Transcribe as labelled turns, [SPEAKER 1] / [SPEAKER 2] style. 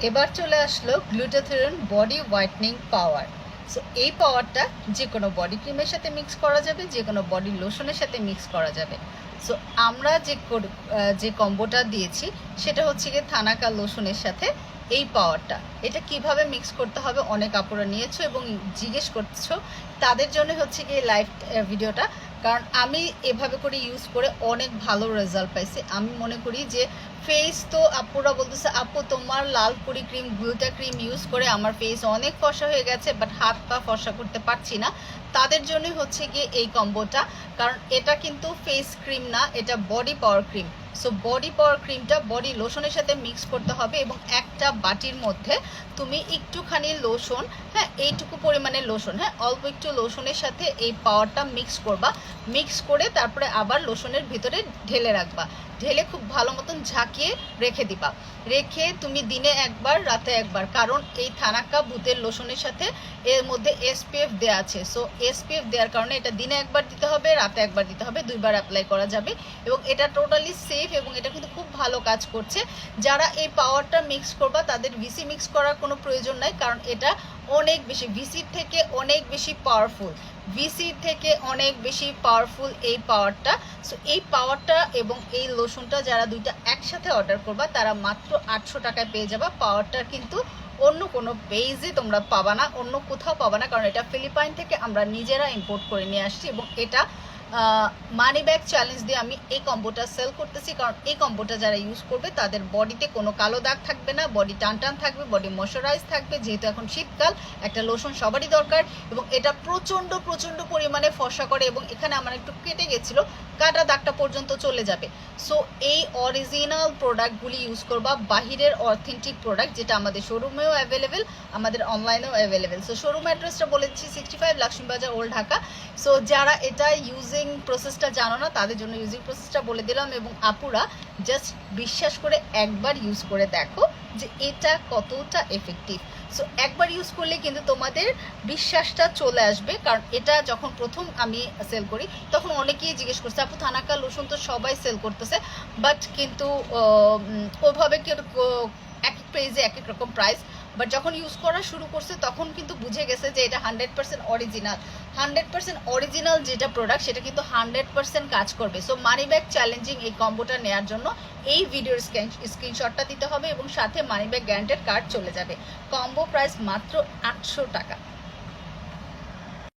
[SPEAKER 1] এবার চলে আসলো গ্লুটাথিয়ন বডি হোয়াইটনিং পাওয়ার। সো এই পাওয়ারটা যে কোনো বডি ক্রিমের সাথে মিক্স করা যাবে, যে কোনো বডি লোশনের সাথে মিক্স করা যাবে। সো আমরা যে কম্বোটা দিয়েছি সেটা হচ্ছে গিয়ে থানাকা লোশনের সাথে এই পাওয়ারটা। এটা কিভাবে মিক্স করতে হবে অনেক আপুরা নিয়েছো এবং জিজ্ঞেস করছো, তাদের জন্য হচ্ছে গিয়ে লাইভ ভিডিওটা। কারণ আমি এভাবে করে ইউজ করে অনেক ভালো রেজাল্ট পাইছি। আমি মনে করি যে ফেস তো আপুরা বলতেছে আপু তোমার লালপুরি ক্রিম গ্লুটা ক্রিম ইউজ করে আমার ফেস অনেক ফর্সা হয়ে গেছে, বাট হাত পা ফর্সা করতে পারছি না। তাদের জন্যই হচ্ছে গিয়ে এই কম্বোটা। কারণ এটা কিন্তু ফেস ক্রিম না, এটা body power cream. So body power ক্রিমটা বডি লোশনের সাথে মিক্স করতে হবে এবং একটা বাটির মধ্যে তুমি একটুখানি লোশন, হ্যাঁ এইটুকু পরিমাণে লোশন, হ্যাঁ অল্প একটু লোশনের সাথে এই পাওয়ারটা মিক্স করবা। মিক্স করে তারপরে আবার লোশনের ভিতরে ঢেলে রাখবা। ঢেলে খুব ভালো মতন ঝাঁকিয়ে রেখে দিবা। রেখে তুমি দিনে একবার রাতে একবার, কারণ এই থানাক্কা ভূতের লোশনের সাথে এর মধ্যে এসপিএফ দেওয়া আছে। সো এসপিএফ দেওয়ার কারণে এটা দিনে একবার দিতে হবে, রাতে একবার দিতে হবে, দুইবার অ্যাপ্লাই করা যাবে এবং এটা টোটালি সেফ এবং এটা কিন্তু খুব ভালো কাজ করছে। যারা এই পাওয়ারটা মিক্স করবা তাদের ভিসি মিক্স করার কোনো প্রয়োজন নাই, কারণ এটা অনেক বেশি ভিসির থেকে অনেক বেশি পাওয়ারফুল। ভিসির থেকে অনেক বেশি পাওয়ারফুল এই পাওয়ারটা। সো এই পাওয়ারটা এবং এই লোশনটা যারা দুইটা একসাথে অর্ডার করবা তারা মাত্র 800 টাকায় পেয়ে যাবা। পাওয়ারটা কিন্তু অন্য কোনো পেজে তোমরা পাবা না, অন্য কোথাও পাবা না, কারণ এটা ফিলিপাইন থেকে আমরা নিজেরা ইম্পোর্ট করে নিয়ে আসছি এবং এটা মানি ব্যাগ চ্যালেঞ্জ দিয়ে আমি এই কম্বোটা সেল করতেছি। কারণ এই কম্বোটা যারা ইউজ করবে তাদের বডিতে কোনো কালো দাগ থাকবে না, বডি টান টান থাকবে, বডি ময়শ্চারাইজ থাকবে। যেহেতু এখন শীতকাল একটা লোশন সবারই দরকার এবং এটা প্রচণ্ড প্রচণ্ড পরিমাণে ফর্সা করে এবং এখানে আমার একটু কেটে গেছিলো, কাটা দাগটা পর্যন্ত চলে যাবে। সো এই অরিজিনাল প্রোডাক্টগুলি ইউজ করবা, বাহিরের অথেন্টিক প্রোডাক্ট, যেটা আমাদের শোরুমেও অ্যাভেলেবেল, আমাদের অনলাইনেও অ্যাভেলেবেল। সো শোরুম অ্যাড্রেসটা বলে দিচ্ছি 65 লাক্সিমবাজার ওল্ড ঢাকা। সো যারা এটা ইউজিং প্রসেসটা জানো না তাদের জন্য ইউজিং প্রসেসটা বলে দিলাম এবং আপুরা জাস্ট বিশ্বাস করে একবার ইউজ করে দেখো যে এটা কতটা এফেক্টিভ। সো একবার ইউজ করলে কিন্তু তোমাদের বিশ্বাসটা চলে আসবে। কারণ এটা যখন প্রথম আমি সেল করি তখন অনেকেই জিজ্ঞেস করছে আপু থানাকা লোশন তো সবাই সেল করতেছে, বাট কিন্তু ওইভাবে কেউ এক এক পেজে এক এক রকম প্রাইস। বাট যখন ইউজ করা শুরু করছে তখন কিন্তু বুঝে গেছে যে এটা 100% অরিজিনাল। 100% অরিজিনাল যেটা প্রোডাক্ট সেটা কিন্তু 100% কাজ করবে। সো মানি ব্যাগ চ্যালেঞ্জিং এই কম্বোটা নেওয়ার জন্য এই ভিডিওর স্ক্রিনশটটা দিতে হবে এবং সাথে মানি ব্যাগ গ্যারান্টেড কার্ড চলে যাবে। কম্বো প্রাইস মাত্র 800 টাকা।